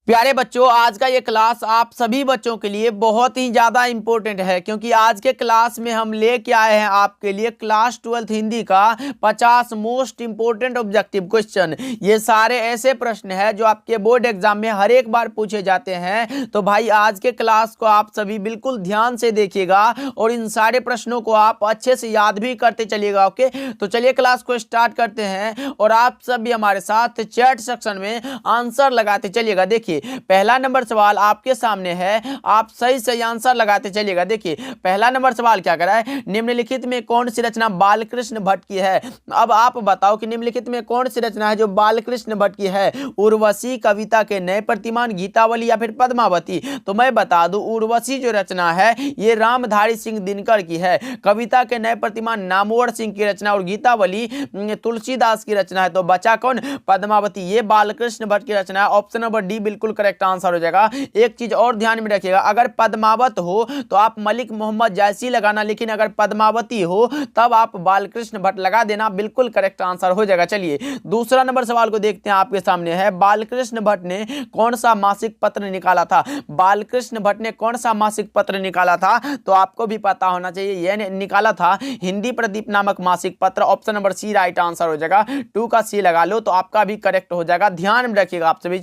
प्यारे बच्चों, आज का ये क्लास आप सभी बच्चों के लिए बहुत ही ज़्यादा इंपॉर्टेंट है क्योंकि आज के क्लास में हम लेके आए हैं आपके लिए क्लास 12th हिंदी का 50 मोस्ट इंपॉर्टेंट ऑब्जेक्टिव क्वेश्चन। ये सारे ऐसे प्रश्न हैं जो आपके बोर्ड एग्जाम में हर एक बार पूछे जाते हैं। तो भाई आज के क्लास को आप सभी बिल्कुल ध्यान से देखिएगा और इन सारे प्रश्नों को आप अच्छे से याद भी करते चलिएगा। ओके, तो चलिए क्लास को स्टार्ट करते हैं और आप सभी हमारे साथ चैट सेक्शन में आंसर लगाते चलिएगा। देखिए पहला नंबर सवाल आपके सामने है, आप सही आंसर लगाते चलिएगा। देखिए पहला नंबर सवाल क्या कर रहा है, निम्नलिखित में कौन सी रचना बालकृष्ण भट्ट की है। अब आप बताओ कि निम्नलिखित में कौन सी रचना है जो बालकृष्ण भट्ट की है। उर्वशी, कविता के नए प्रतिमान, गीतावली या फिर पद्मावती। तो मैं बता दूं उर्वशी जो रचना है ये रामधारी सिंह दिनकर की है, कविता के नए प्रतिमान नामवर सिंह की रचना और गीतावली तुलसीदास की रचना है। तो बचा कौन, पद्मावती, ये बालकृष्ण भट्ट की रचना है। ऑप्शन नंबर डी बिल्कुल करेक्ट आंसर हो जाएगा। एक चीज और ध्यान में रखिएगा, अगर पद्मावत हो तो आप मलिक मोहम्मद जैसी लगाना, लेकिन अगर पद्मावती हो तब आप बालकृष्ण भट्ट लगा देना, बिल्कुल करेक्ट आंसर हो जाएगा। चलिए दूसरा नंबर सवाल को देखते हैं, आपके सामने है, बालकृष्ण भट्ट ने कौन सा मासिक पत्र निकाला था। बालकृष्ण भट्ट ने कौन सा मासिक पत्र निकाला था, तो आपको भी पता होना चाहिए, यह निकाला था हिंदी प्रदीप नामक मासिक पत्र। Option number C right answer हो जाएगा। 2 का सी लगा लो तो आपका भी करेक्ट हो जाएगा। ध्यान में रखिएगा, आप सभी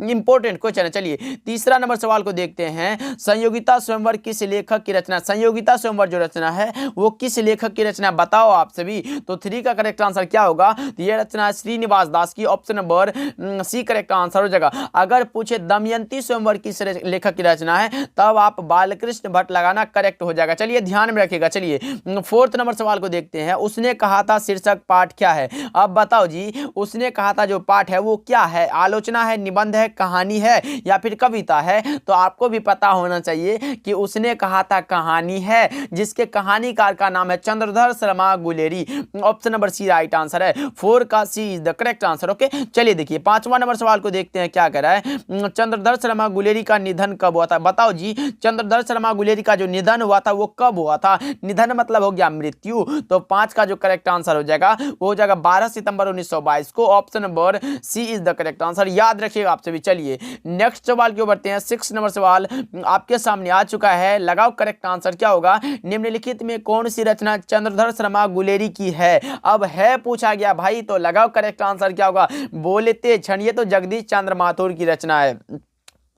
इंपॉर्टेंट क्वेश्चन है। चलिए तीसरा नंबर सवाल को देखते हैं, संयोगिता स्वयंवर किस लेखक की रचना। संयोगिता स्वयंवर जो रचना है वो किस लेखक की रचना, बताओ आप सभी। तो 3 का करेक्ट आंसर क्या होगा, तो ये रचना है श्रीनिवास दास की। Option number C correct answer हो जाएगा। अगर पूछे दमयंती स्वयंवर किस लेखक की रचना है तब आप बालकृष्ण भट्ट लगाना, करेक्ट हो जाएगा। चलिए ध्यान में रखिएगा। चलिए 4th नंबर सवाल को देखते हैं, उसने कहा था शीर्षक पाठ क्या है। अब बताओ जी, उसने कहा था जो पाठ है वो क्या है, आलोचना है, निबंध है, कहानी है या फिर कविता है। तो आपको भी पता होना चाहिए कि उसने कहा था कहानी है, जिसके कहानीकार का नाम है Chandradhar Sharma Guleri. Option number C right answer है। 4 का C is the correct answer. Okay, चलिए देखिए 5वां नंबर सवाल को देखते हैं, क्या कह रहा है, चंद्रधर शर्मा गुलेरी का निधन कब हुआ था। बताओ जी, चंद्रधर शर्मा गुलेरी का जो निधन हुआ था वो कब हुआ था। निधन मतलब हो गया मृत्यु। तो 5 का जो करेक्ट आंसर हो जाएगा वो हो जाएगा 12 सितंबर 1922 को। Option number C is the correct answer, याद रखिएगा आप सभी। चलिए नेक्स्ट सवाल की ओर बढ़ते हैं। 6 नंबर सवाल आपके सामने आ चुका है, लगाओ करेक्ट आंसर क्या होगा। निम्नलिखित में कौन सी रचना चंद्रधर शर्मा गुलेरी की है। अब है पूछा गया भाई, तो लगाओ करेक्ट आंसर क्या होगा। बोलते क्षण, ये तो जगदीश चंद्र माथुर की रचना है।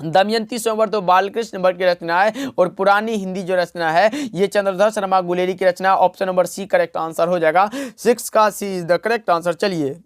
दमयंती स्वयंवर तो बालकृष्ण भट्ट की रचना है और पुरानी हिंदी जो रचना है ये चंद्रधर शर्मा गुलेरी की रचना। Option number C correct answer हो जाएगा। 6 का C is the correct answer. चलिए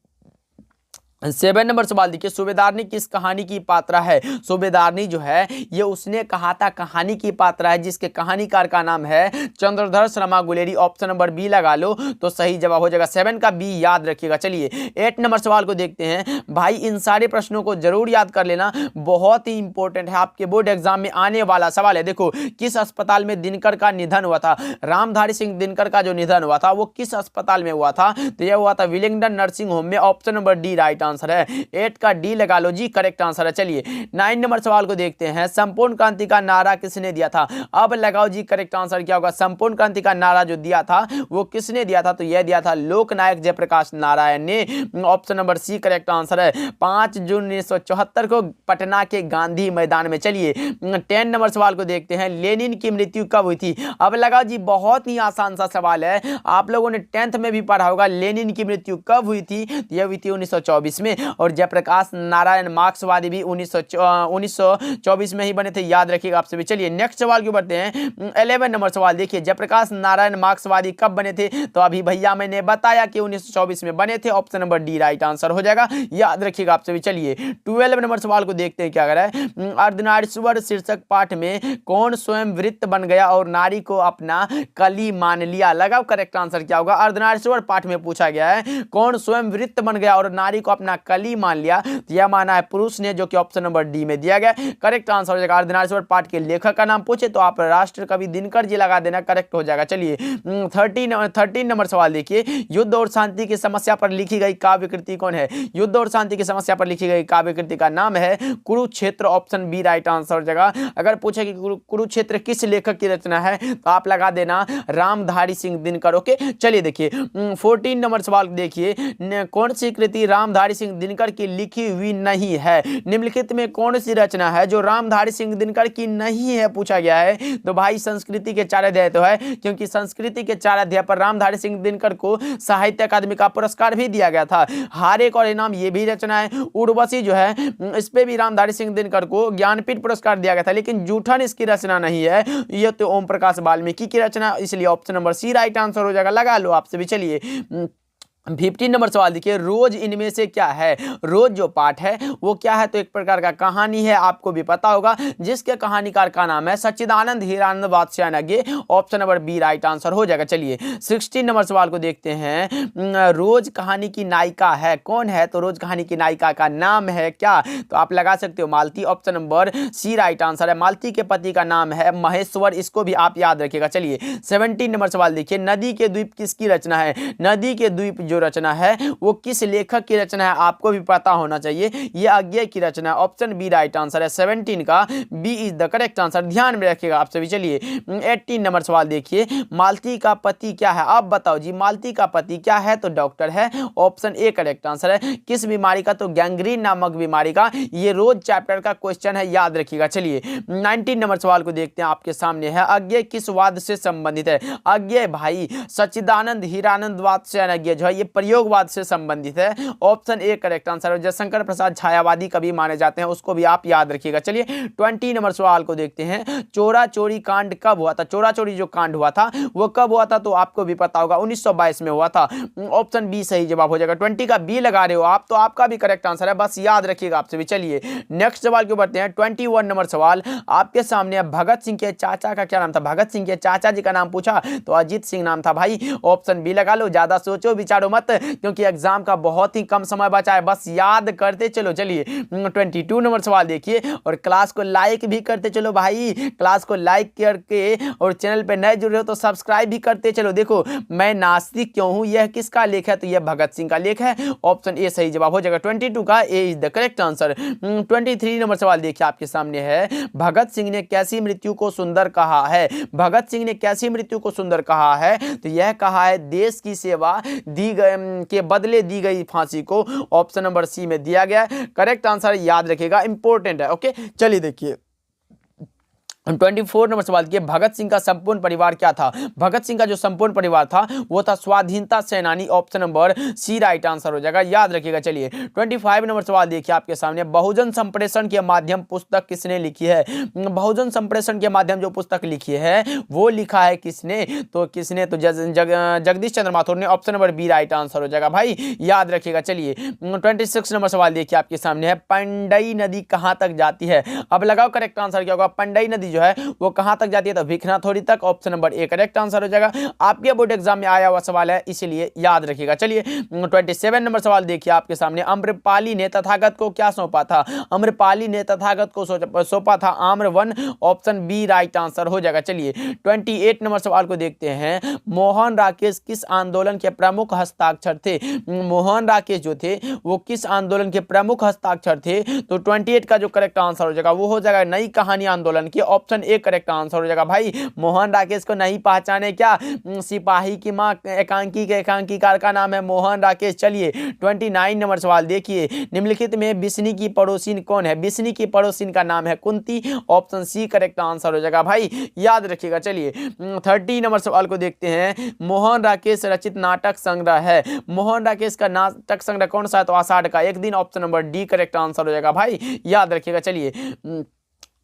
7 नंबर सवाल देखिए, सूबेदारनी किस कहानी की पात्रा है। सूबेदारनी जो है ये उसने कहा था कहानी की पात्रा है, जिसके कहानीकार का नाम है Chandradhar Sharma Guleri. Option number B लगा लो तो सही जवाब हो जाएगा। 7 का बी याद रखिएगा। चलिए 8 नंबर सवाल को देखते हैं। भाई इन सारे प्रश्नों को जरूर याद कर लेना, बहुत ही इंपॉर्टेंट है, आपके बोर्ड एग्जाम में आने वाला सवाल है। देखो, किस अस्पताल में दिनकर का निधन हुआ था। रामधारी सिंह दिनकर का जो निधन हुआ था वो किस अस्पताल में हुआ था, तो यह हुआ था विलिंगडन नर्सिंग होम में। Option number D right answer है। 8 का डी लगा लो जी, करेक्ट आंसर है। चलिए 9 नंबर सवाल को देखते हैं, संपूर्ण क्रांति का नारा किसने दिया था। अब लगाओ जी करेक्ट आंसर क्या होगा। संपूर्ण क्रांति का नारा जो दिया था वो किसने दिया था, तो यह दिया था लोकनायक जयप्रकाश नारायण ने। Option number C correct answer है। 5 जून 1974 को पटना के गांधी मैदान में। चलिए 10 नंबर सवाल को देखते हैं, लेनिन की मृत्यु कब हुई थी। अब लगाओ जी, बहुत ही आसान सा सवाल है, आप लोगों ने 10th में भी पढ़ा होगा। लेनिन की मृत्यु कब हुई थी, यह हुई थी 1924 में। और जयप्रकाश नारायण मार्क्सवादी भी 1924 में ही बने थे, याद रखिएगा आप सभी। चलिए नेक्स्ट सवाल की बढ़ते हैं। 11 नंबर सवाल देखिए, जयप्रकाश नारायण मार्क्सवादी कब बने थे, तो अभी भैया मैंने बताया कि 1924 में बने थे। Option number D right answer हो जाएगा, याद रखिएगा आप सभी। चलिए 12 नंबर सवाल को देखते हैं, क्या कर रहा है, अर्धनारीश्वर शीर्षक पाठ में कौन स्वयं वृत्त बन गया और नारी को अपना कली मान लिया। लगाओ करेक्ट आंसर क्या होगा। अर्धनारीश्वर पाठ में पूछा गया है कौन स्वयं वृत्त बन गया और नारी को अपना कली मान लिया, तो यह माना है पुरुष ने, जो कि ऑप्शन नंबर डी में दिया गया। करेक्ट आंसर हो जाएगा। अर्धनारीश्वर पाठ के लेखक का नाम पूछे तो आप राष्ट्र कवि दिनकर जी लगा देना, करेक्ट हो जाएगा। चलिए 13 नंबर सवाल देखिए, युद्ध और शांति की समस्या पर लिखी गई काव्य कृति कौन है। युद्ध और शांति की समस्या पर लिखी गई काव्य कृति का नाम है Kurukshetra. Option B right answer हो जाएगा। अगर पूछे कि कुरुक्षेत्र किस लेखक की रचना है तो आप लगा देना रामधारी सिंह दिनकर। ओके, चलिए देखिए 14 नंबर सवाल देखिए, कौन सी कृति रामधारी सिंह दिनकर की लिखी हुई नहीं है। निम्नलिखित में कौन सी रचना है जो रामधारी सिंह दिनकर की नहीं है, पूछा गया है। तो भाई संस्कृति के 4 अध्याय तो है, क्योंकि संस्कृति के 4 अध्याय पर रामधारी सिंह दिनकर को साहित्य अकादमी का पुरस्कार भी दिया गया था। हार एक और इनाम ये भी रचना है। उर्वशी जो है इस पे भी रामधारी सिंह दिनकर को ज्ञानपीठ पुरस्कार दिया गया था, लेकिन जूठन इसकी रचना नहीं है, ये तो ओम प्रकाश वाल्मीकि की रचना, इसलिए option number C right answer हो जाएगा। लगा लो आपसे भी। चलिए 15 नंबर सवाल देखिए, रोज इनमें से क्या है। रोज जो पाठ है वो क्या है, तो एक प्रकार का कहानी है, आपको भी पता होगा, जिसके कहानीकार का नाम है Sachchidanand Hiranand Vatsyayan. Option number B right answer हो जाएगा। चलिए 16 नंबर सवाल को देखते हैं। रोज कहानी की नायिका है कौन है, तो रोज कहानी की नायिका का नाम है क्या, तो आप लगा सकते हो Malti. Option number C right answer है। मालती के पति का नाम है महेश्वर, इसको भी आप याद रखिएगा। चलिए 17 नंबर सवाल देखिए, नदी के द्वीप किसकी रचना है। नदी के द्वीप जो रचना है वो किस लेखक की रचना है, आपको भी पता होना चाहिए। ये अज्ञेय की रचना है। ऑप्शन बी राइट आंसर है। 17 का B is the correct answer, ध्यान में रखिएगा आप सभी। चलिए 18 नंबर सवाल देखिए, मालती का पति क्या है, आप बताओ जी मालती का पति क्या है, तो डॉक्टर है। ऑप्शन ए करेक्ट आंसर है। किस बीमारी का, तो गैंग्रीन नामक बीमारी का। ये रोज चैप्टर का क्वेश्चन है, याद रखिएगा। चलिए 19 नंबर सवाल को देखते हैं, आपके सामने है, अज्ञेय किस वाद से संबंधित है। अज्ञेय भाई सच्चिदानंद हीरानंद वात्स्यायन जो है ये प्रयोगवाद से संबंधित है। ऑप्शन ए करेक्ट आंसर है। जयशंकर प्रसाद छायावादी कवि माने जाते हैं, उसको भी आप याद रखिएगा। चलिए 20 नंबर सवाल को देखते हैं, चोरा चोरी कांड कब हुआ था। चोरा चोरी जो कांड हुआ था वो कब हुआ था, तो आपको भी पता होगा 1922 में हुआ था। ऑप्शन बी सही जवाब हो जाएगा। 20 का बी लगा रहे हो आप, तो आपका भी करेक्ट आंसर है, बस याद रखिएगा आपसे भी। चलिए नेक्स्ट सवाल को बढ़ते हैं। 21 नंबर सवाल आपके सामने है, भगत सिंह के चाचा का क्या नाम था। भगत सिंह के चाचा जी का नाम पूछा तो अजीत सिंह नाम था भाई। ऑप्शन बी लगा लो, ज्यादा सोचो विचारो मत, क्योंकि एग्जाम का बहुत ही कम समय बचा है, बस याद करते चलो। चलिए 22 नंबर सवाल देखिए, और क्लास को लाइक भी करते चलो भाई। क्लास को लाइक करके और चैनल पे नए जुड़े हो तो सब्सक्राइब भी करते चलो। देखो मैं नास्तिक क्यों हूं, यह किसका लेख है, तो यह भगत सिंह का लेख है। ऑप्शन ए सही जवाब हो जाएगा। 22 का A is the correct answer. 23 number सवाल देखिए आपके सामने है, भगत सिंह ने कैसी मृत्यु को सुंदर कहा है। भगत सिंह ने कैसी मृत्यु को सुंदर कहा है, तो यह कहा है देश की सेवा दी के बदले दी गई फांसी को। ऑप्शन नंबर सी में दिया गया है। करेक्ट आंसर याद रखिएगा, इंपॉर्टेंट है। ओके चलिए देखिए 24 नंबर सवाल देखिए, भगत सिंह का संपूर्ण परिवार क्या था। भगत सिंह का जो संपूर्ण परिवार था वो था स्वाधीनता सेनानी। Option number C right answer हो जाएगा, याद रखिएगा। चलिए 25 नंबर सवाल देखिए आपके सामने, बहुजन संप्रेषण के माध्यम पुस्तक किसने लिखी है। बहुजन संप्रेषण के माध्यम जो पुस्तक लिखी है वो लिखा है किसने, तो किसने, तो जगदीश चंद्र माथुर ने। Option number B right answer हो जाएगा भाई, याद रखिएगा। चलिए 26 नंबर सवाल देखिए आपके सामने है, पंडई नदी कहां तक जाती है। अब लगाओ करेक्ट आंसर क्या होगा, पंडई नदी जो है वो कहां तक जाती है, तो भिखनाथोरी तक। Option number A correct answer हो जाएगा। आपके बोर्ड एग्जाम में आया हुआ सवाल है, इसलिए याद रखिएगा। चलिए 27 नंबर सवाल देखिए आपके सामने, अम्रपाली ने तथागत को क्या सौंपा था। अम्रपाली ने तथागत को सौंपा था आम्रवन। ऑप्शन बी राइट आंसर हो जाएगा। चलिए 28 नंबर सवाल को देखते हैं, मोहन राकेश किस आंदोलन के प्रमुख हस्ताक्षर थे। मोहन राकेश जो थे वो किस आंदोलन के प्रमुख हस्ताक्षर थे, तो 28 का जो करेक्ट आंसर हो जाएगा वो हो जाएगा नई कहानी आंदोलन की। ऑप्शन ए करेक्ट आंसर हो जाएगा भाई। मोहन राकेश को नहीं पहचाने क्या, सिपाही की मां एकांकी के एकांकीकार का नाम है मोहन राकेश। चलिए 29 नंबर सवाल देखिए, निम्नलिखित में बिस्नी की पड़ोसिन कौन है। बिस्नी की पड़ोसिन का नाम है Kunti. Option C correct answer हो जाएगा भाई, याद रखिएगा। चलिए 30 नंबर सवाल को देखते हैं, मोहन राकेश रचित नाटक संग्रह है। मोहन राकेश का नाटक संग्रह कौन सा है, तो आषाढ़ का एक दिन। Option number D correct answer हो जाएगा भाई, याद रखिएगा। चलिए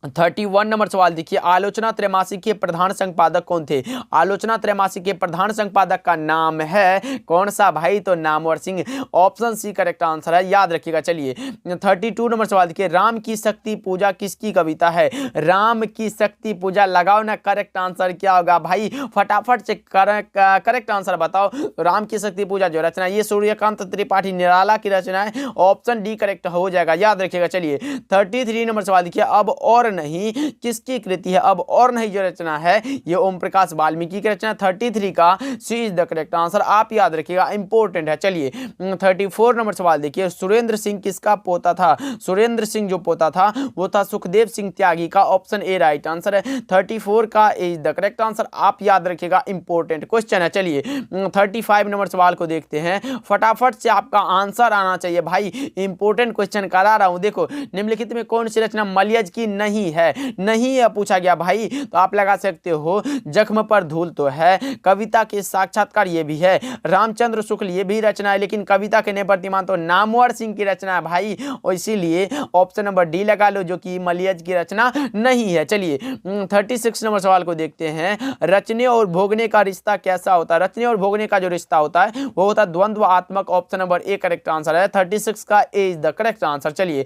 31 नंबर सवाल देखिए, आलोचना त्रैमासिक के प्रधान संपादक कौन थे। आलोचना त्रैमासिक के प्रधान संपादक का नाम है कौन सा भाई, तो Namvar Singh. Option C correct answer है, याद रखिएगा। चलिए 32 नंबर सवाल देखिए, राम की शक्ति पूजा किसकी कविता है। राम की शक्ति पूजा, लगाओ ना करेक्ट आंसर क्या होगा भाई, फटाफट से करेक्ट आंसर बताओ। राम की शक्ति पूजा जो रचना ये सूर्यकांत त्रिपाठी निराला की रचना है। ऑप्शन डी करेक्ट हो जाएगा, याद रखिएगा। चलिए 33 नंबर सवाल देखिए, अब और और नहीं किसकी कृति है? अब और नहीं जो रचना है ये ओम प्रकाश वाल्मीकि की रचना। 33 का C is the correct answer, आप याद रखिएगा, इंपॉर्टेंट है। चलिए 34 नंबर सवाल देखिए, सुरेंद्र सिंह किसका पोता था? सुरेंद्र सिंह जो पोता था वो था सुखदेव सिंह त्यागी का, ऑप्शन ए राइट आंसर है। 34 का इज द करेक्ट आंसर, आप याद रखिएगा, इंपॉर्टेंट क्वेश्चन है। चलिए 35 नंबर सवाल को देखते हैं, फटाफट से आपका आंसर आना चाहिए भाई, इंपॉर्टेंट क्वेश्चन करा रहा हूं। देखो निम्नलिखित में कौन सी रचना मलयज की नहीं है? नहीं है पूछा गया भाई, तो आप लगा सकते हो जख्म पर धूल तो है, कविता के साक्षात्कार ये भी है, रामचंद्र शुक्ल ये भी रचना है, लेकिन कविता के नेपथ्यमान तो नामवर सिंह की रचना है भाई, और इसीलिए ऑप्शन नंबर डी लगा लो जो कि मलयज की रचना नहीं है। चलिए 36 नंबर सवाल को देखते हैं, रचने और भोगने का रिश्ता कैसा होता है? रचने और भोगने का जो रिश्ता होता है वो होता है द्वंद्वात्मक, option number A correct answer है। 36 का A is the correct answer. चलिए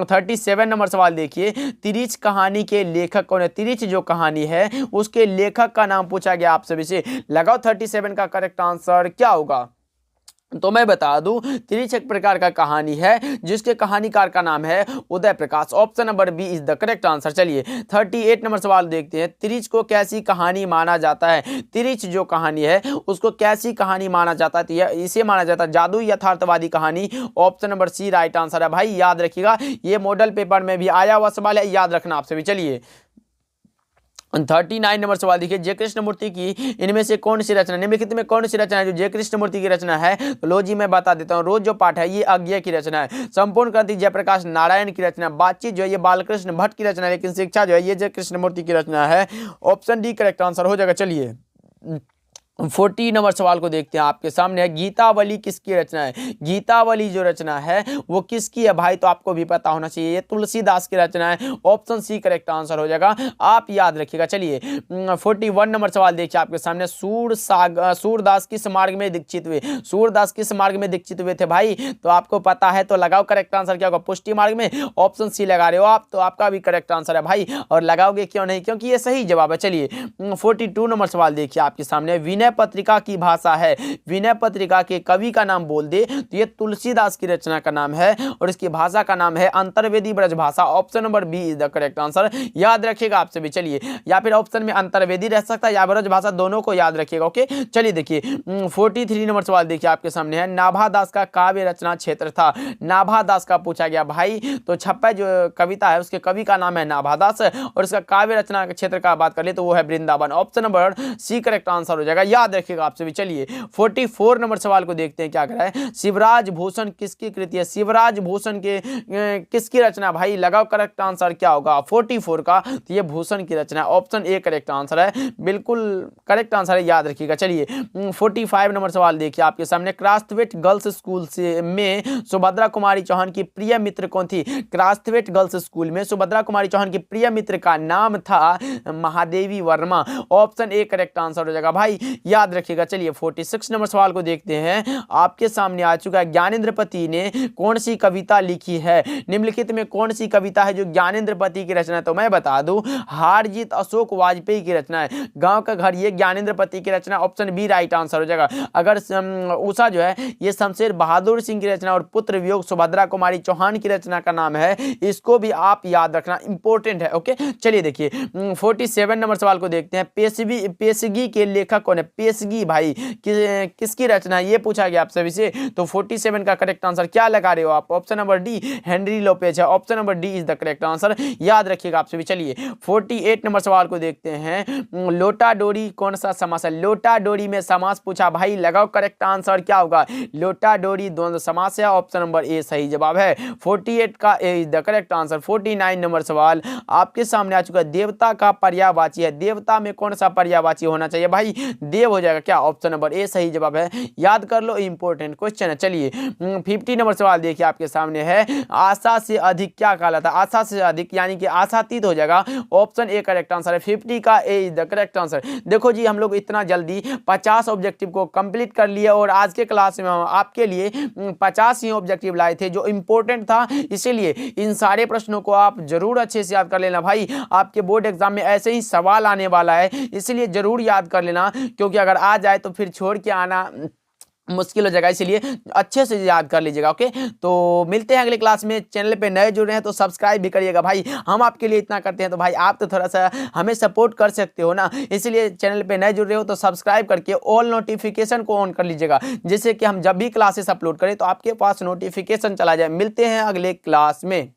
37 नंबर सवाल देखिए, तिरिच कहानी के लेखक कौन है? तिरिच जो कहानी है उसके लेखक का नाम पूछा गया आप सभी से, लगाओ 37 का करेक्ट आंसर क्या होगा? तो मैं बता दूं, तिरिच एक प्रकार का कहानी है जिसके कहानीकार का नाम है Uday Prakash, option number B is the correct answer. चलिए 38 नंबर सवाल देखते हैं, तिरिच को कैसी कहानी माना जाता है? तिरिच जो कहानी है उसको कैसी कहानी माना जाता है? तो इसे माना जाता है जादू यथार्थवादी कहानी, option number C right answer है भाई, याद रखिएगा, ये मॉडल पेपर में भी आया हुआ सवाल है, याद रखना आपसे भी। चलिए 39 नंबर सवाल देखिए, जय कृष्णमूर्ति की इनमें से कौन सी रचना, निम्नलिखित में कौन सी रचना है जो जय कृष्णमूर्ति की रचना है? तो लो जी मैं बता देता हूँ, रोज जो पाठ है ये अज्ञेय की रचना है, संपूर्ण क्रांति जयप्रकाश नारायण की रचना, बातचीत जो है ये बालकृष्ण भट्ट की रचना है, लेकिन शिक्षा जो है ये जय कृष्णमूर्ति की रचना है, ऑप्शन डी करेक्ट आंसर हो जाएगा। चलिए 40 नंबर सवाल को देखते हैं, आपके सामने है, गीतावली किसकी रचना है? गीतावली जो रचना है वो किसकी है भाई? तो आपको भी पता होना चाहिए, ये तुलसीदास की रचना है, ऑप्शन सी करेक्ट आंसर हो जाएगा, आप याद रखिएगा। चलिए 41 नंबर सवाल देखिए आपके सामने, सूरदास किस मार्ग में दीक्षित हुए? सूरदास किस मार्ग में दीक्षित हुए थे भाई? तो आपको पता है तो लगाओ, करेक्ट आंसर क्या होगा? पुष्टि मार्ग में, ऑप्शन सी लगा रहे हो आप, तो आपका भी करेक्ट आंसर है भाई, और लगाओगे क्यों नहीं, क्योंकि ये सही जवाब है। चलिए 42 नंबर सवाल देखिए आपके सामने, विनय पत्रिका की भाषा है, विनय पत्रिका के कवि का नाम बोल दे तो ये तुलसीदास की रचना का नाम है, और इसकी भाषा का नाम है Antarvedi Braj Bhasha, option number B is the correct answer, याद रखिएगा आपसे भी। चलिए या फिर ऑप्शन में अंतर्वेदी रह सकता है या ब्रज भाषा, दोनों को याद रखिएगा। ओके चलिए देखिए 43 नंबर सवाल देखिए आपके सामने है, नाभादास का काव्य रचना क्षेत्र था? नाभादास का पूछा गया भाई, तो छप्पा जो कविता है उसके कवि का नाम है नाभादास, और इसका काव्य रचना के क्षेत्र का बात कर ले तो वो है Vrindavan, option number C correct answer हो जाएगा, याद रखिएगा आपसे भी। चलिए 44 नंबर सवाल को देखते हैं क्या करा है, शिवराज भूषण किसकी कृति है? शिवराज भूषण के किसकी रचना भाई? लगाओ करेक्ट आंसर क्या होगा 44 का, तो ये भूषण की रचना, ऑप्शन ए करेक्ट आंसर है, बिल्कुल करेक्ट आंसर है, याद रखिएगा। चलिए 45 नंबर सवाल देखिए आपके सामने, क्रास्थवेट गर्ल्स स्कूल से में सुभद्रा कुमारी चौहान की प्रिय मित्र कौन थी? क्रास्थवेट गर्ल्स स्कूल में सुभद्रा कुमारी चौहान की प्रिय मित्र का नाम था Mahadevi Verma, option A correct answer हो जाएगा भाई, याद रखिएगा। चलिए 46 नंबर सवाल को देखते हैं, आपके सामने आ चुका है, ज्ञानेंद्रपति ने कौन सी कविता लिखी है? निम्नलिखित में कौन सी कविता है जो ज्ञानेंद्रपति की रचना है? तो मैं बता दूं, हार जीत अशोक वाजपेयी की रचना है, गांव का घर ये ज्ञानेंद्रपति की रचना, ऑप्शन बी राइट आंसर हो जाएगा। अगर उषा जो है ये शमशेर बहादुर सिंह की रचना, और पुत्र वियोग सुभद्रा कुमारी चौहान की रचना का नाम है, इसको भी आप याद रखना, इंपॉर्टेंट है। ओके चलिए देखिए 47 नंबर सवाल को देखते हैं, पेशगी के लेखक कौन है? पेशगी भाई किसकी रचना है ये पूछा गया आप सभी से, तो 47 का करेक्ट आंसर क्या लगा रहे हो आप? Option number D Henry Lopez है, option number D is the correct answer, याद रखिएगा आप सभी। चलिए 48 नंबर सवाल को देखते हैं, लोटा डोरी कौन सा समास है? लोटा डोरी में समास पूछा भाई, लगाओ करेक्ट आंसर क्या होगा? लोटा डोरी द्वंद्व समास है, ऑप्शन नंबर ए सही जवाब है, 48 का A is the correct answer. 49 number सवाल आपके सामने आ चुका है, देवता का पर्यायवाची है, देवता में कौन सा पर्यायवाची होना चाहिए भाई? देव हो जाएगा क्या? ऑप्शन नंबर ए सही जवाब है, याद कर लो, इंपॉर्टेंट क्वेश्चन है। चलिए 50 नंबर सवाल देखिए आपके सामने है, आशा से अधिक क्या कहलाता है? आशा से अधिक यानी कि आशातीत हो जाएगा, ऑप्शन ए करेक्ट आंसर है, 50 का A is the correct answer. देखो जी हम लोग इतना जल्दी 50 ऑब्जेक्टिव को कंप्लीट कर लिए, और आज के क्लास में हम आपके लिए 50 ही ऑब्जेक्टिव लाए थे जो इंपॉर्टेंट था, इसीलिए इन सारे प्रश्नों को आप जरूर अच्छे से याद कर लेना भाई, आपके बोर्ड एग्जाम में ऐसे ही सवाल आने वाला है, इसलिए जरूर याद कर लेना, क्योंकि अगर आ जाए तो फिर छोड़ के आना मुश्किल हो जाएगा, इसीलिए अच्छे से याद कर लीजिएगा। ओके, तो मिलते हैं अगले क्लास में। चैनल पे नए जुड़ रहे हैं तो सब्सक्राइब भी करिएगा भाई, हम आपके लिए इतना करते हैं तो भाई आप तो थोड़ा सा हमें सपोर्ट कर सकते हो ना, इसीलिए चैनल पे नए जुड़ रहे हो तो सब्सक्राइब करके ऑल नोटिफिकेशन को ऑन कर लीजिएगा, जिससे कि हम जब भी क्लासेस अपलोड करें तो आपके पास नोटिफिकेशन चला जाए। मिलते हैं अगले क्लास में।